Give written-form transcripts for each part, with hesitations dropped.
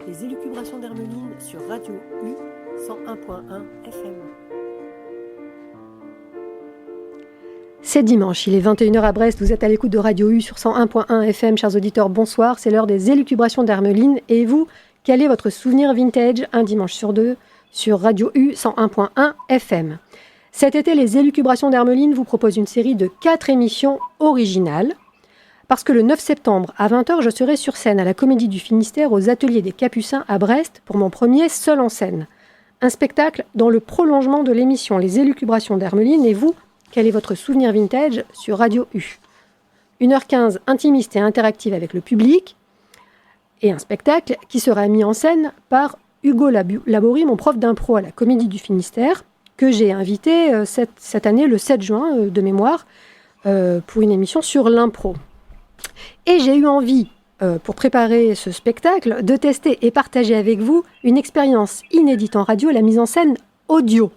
Les élucubrations d'Hermeline sur Radio U 101.1 FM. C'est dimanche, il est 21h à Brest, vous êtes à l'écoute de Radio U sur 101.1 FM. Chers auditeurs, bonsoir, c'est l'heure des élucubrations d'Hermeline. Et vous, quel est votre souvenir vintage un dimanche sur deux sur Radio U 101.1 FM? Cet été, les élucubrations d'Hermeline vous proposent une série de 4 émissions originales. Parce que le 9 septembre à 20h, je serai sur scène à la Comédie du Finistère aux Ateliers des Capucins à Brest pour mon premier Seul en scène. Un spectacle dans le prolongement de l'émission Les élucubrations d'Hermeline. Et vous, quel est votre souvenir vintage sur Radio U? 1h15 intimiste et interactive avec le public. Et un spectacle qui sera mis en scène par Hugo Laborie, mon prof d'impro à la Comédie du Finistère, que j'ai invité cette année, le 7 juin de mémoire, pour une émission sur l'impro. Et j'ai eu envie, pour préparer ce spectacle, de tester et partager avec vous une expérience inédite en radio, la mise en scène audio.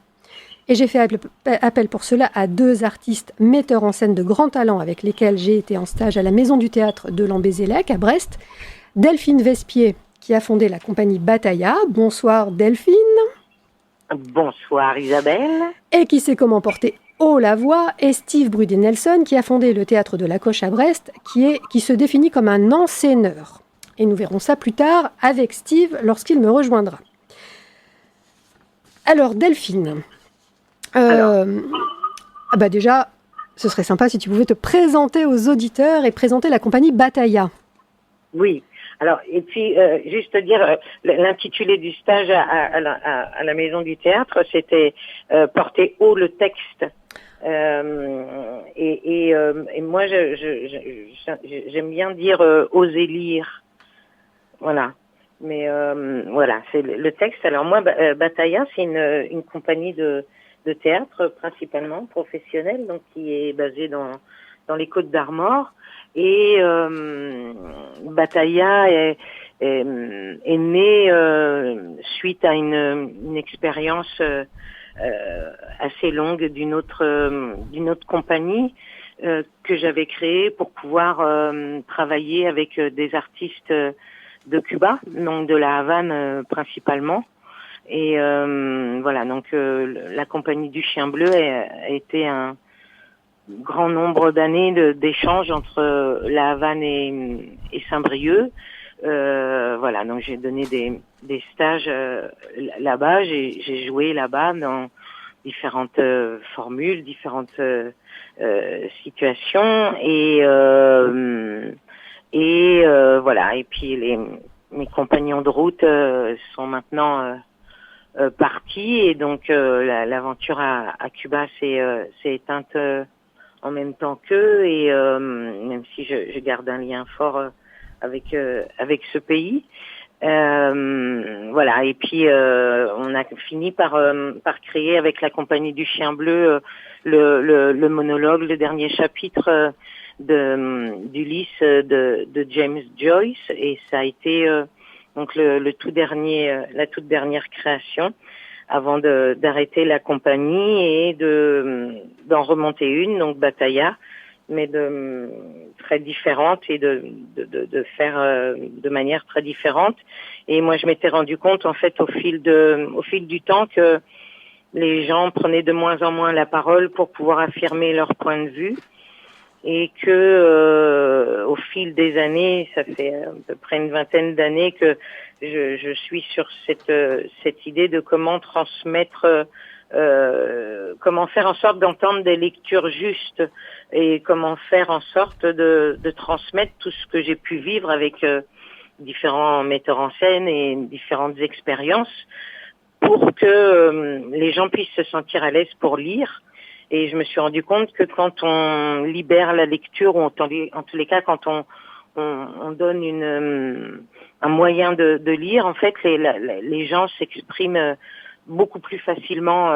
Et j'ai fait appel pour cela à 2 artistes metteurs en scène de grand talent avec lesquels j'ai été en stage à la Maison du Théâtre de Lambézélec à Brest. Delphine Vespier, qui a fondé la compagnie Batailla. Bonsoir Delphine. Bonsoir Isabelle. Et qui sait comment porter haut la voix, et Steve Brudet-Nelson, qui a fondé le Théâtre de la Coche à Brest, qui se définit comme un enceneur. Et nous verrons ça plus tard avec Steve lorsqu'il me rejoindra. Alors Delphine, déjà, ce serait sympa si tu pouvais te présenter aux auditeurs et présenter la compagnie Batailla. Oui. Alors, et puis, juste dire, l'intitulé du stage à la Maison du Théâtre, c'était porter haut le texte. Et moi, j'aime bien dire oser lire. Voilà. Mais voilà, c'est le texte. Alors moi, Batailla, c'est une compagnie de théâtre principalement professionnelle, donc qui est basée dans les Côtes d'Armor. Et Batailla est née suite à une expérience assez longue d'une autre compagnie que j'avais créée pour pouvoir travailler avec des artistes de Cuba, donc de la Havane principalement. Et voilà, donc la compagnie du Chien Bleu a été un grand nombre d'années d'échanges entre la Havane et Saint-Brieuc. Voilà, donc j'ai donné des stages là-bas, j'ai joué là-bas dans différentes formules, différentes situations et voilà. Et puis mes compagnons de route sont maintenant partis, et donc l'aventure à Cuba s'est éteinte en même temps qu'eux, et même si je garde un lien fort avec ce pays. Voilà, et puis on a fini par créer avec la compagnie du Chien Bleu le monologue, le dernier chapitre d'Ulysse de James Joyce, et ça a été donc la toute dernière création avant d'arrêter la compagnie et d'en remonter une, donc Batailla, mais très différente, et de faire de manière très différente. Et moi, je m'étais rendu compte, en fait, au fil du temps, que les gens prenaient de moins en moins la parole pour pouvoir affirmer leur point de vue, et que au fil des années, ça fait à peu près une vingtaine d'années que je suis sur cette idée de comment transmettre, comment faire en sorte d'entendre des lectures justes, et comment faire en sorte de transmettre tout ce que j'ai pu vivre avec différents metteurs en scène et différentes expériences, pour que les gens puissent se sentir à l'aise pour lire. Et je me suis rendu compte que quand on libère la lecture, ou en tous les cas quand on donne un moyen de lire, en fait les gens s'expriment beaucoup plus facilement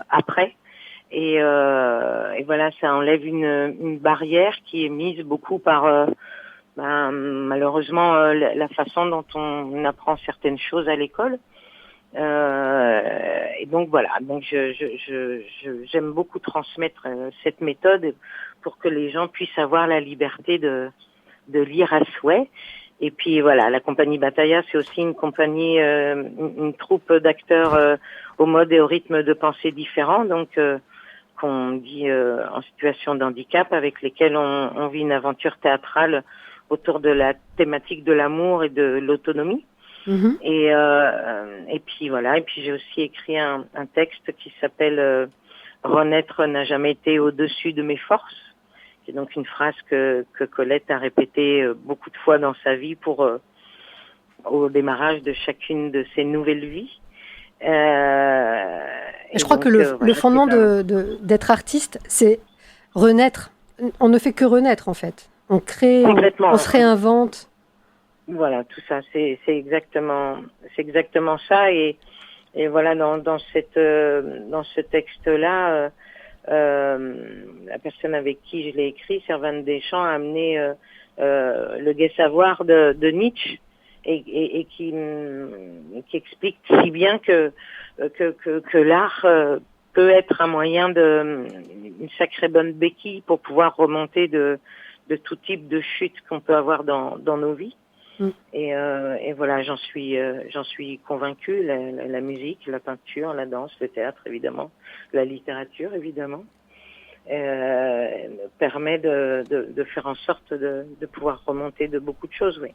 après. Et voilà, ça enlève une barrière qui est mise beaucoup par malheureusement la façon dont on apprend certaines choses à l'école. Et donc voilà, donc j'aime beaucoup transmettre cette méthode pour que les gens puissent avoir la liberté de lire à souhait. Et puis voilà, la compagnie Batailla, c'est aussi une compagnie, une troupe d'acteurs au mode et au rythme de pensée différents, donc qu'on dit en situation de handicap, avec lesquels on vit une aventure théâtrale autour de la thématique de l'amour et de l'autonomie. Mhm. Et puis voilà, et puis j'ai aussi écrit un texte qui s'appelle Renaître n'a jamais été au-dessus de mes forces. C'est donc une phrase que Colette a répétée beaucoup de fois dans sa vie pour au démarrage de chacune de ses nouvelles vies. Et je crois donc, que le voilà, fondement d'être artiste, c'est renaître. On ne fait que renaître, en fait. On crée, on se réinvente. Voilà, tout ça, c'est exactement ça. Et voilà, dans ce texte-là, la personne avec qui je l'ai écrit, Servane Deschamps, a amené le gai savoir de Nietzsche et qui explique si bien que l'art peut être un moyen une sacrée bonne béquille pour pouvoir remonter de tout type de chute qu'on peut avoir dans nos vies. Et voilà, j'en suis convaincue. La musique, la peinture, la danse, le théâtre, évidemment, la littérature, évidemment, permet de faire en sorte de pouvoir remonter de beaucoup de choses, oui.